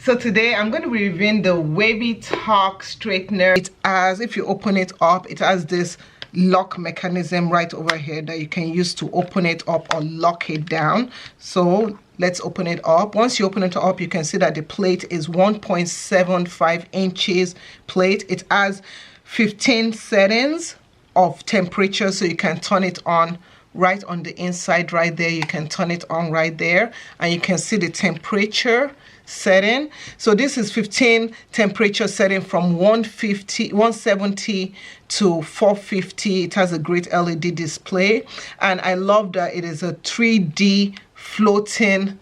So today I'm going to be reviewing the WavyTalk straightener. It has, if you open it up, it has this lock mechanism right over here that you can use to open it up or lock it down. So let's open it up. Once you open it up, you can see that the plate is 1.75 inches plate. It has 15 settings of temperature, so you can turn it on right on the inside right there. You can turn it on right there and you can see the temperature setting. So this is 15 temperature setting from 170 to 450. It has a great LED display, and I love that it is a 3D floating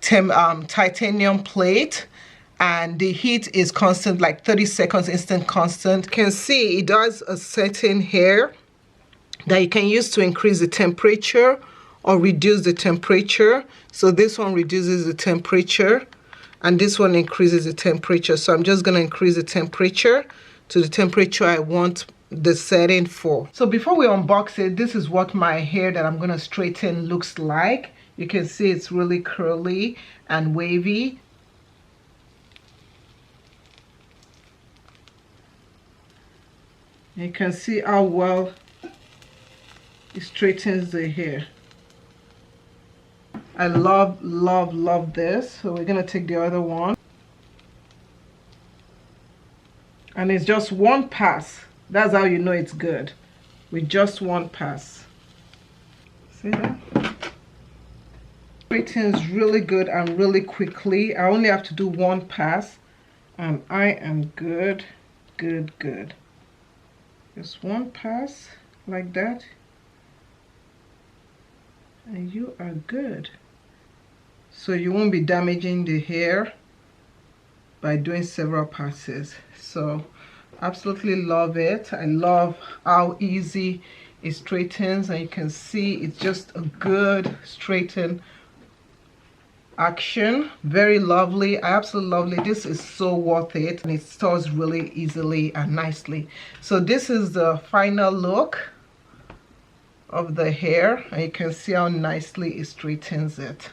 titanium plate, and the heat is constant, like 30 seconds instant constant. You can see it does a setting here that you can use to increase the temperature or reduce the temperature. So this one reduces the temperature and this one increases the temperature. So I'm just going to increase the temperature to the temperature I want the setting for. So before we unbox it, this is what my hair that I'm going to straighten looks like. You can see it's really curly and wavy. You can see how well it straightens the hair. I love this. So we're gonna take the other one, and it's just one pass. That's how you know it's good, with just one pass. See that? Straightens really good and really quickly. I only have to do one pass and I am good. Just one pass like that and you are good. So you won't be damaging the hair by doing several passes. So absolutely love it. I love how easy it straightens, and you can see it's just a good straighten action. Very lovely. I absolutely lovely. This is so worth it, and it stores really easily and nicely. So this is the final look of the hair, and you can see how nicely it straightens it.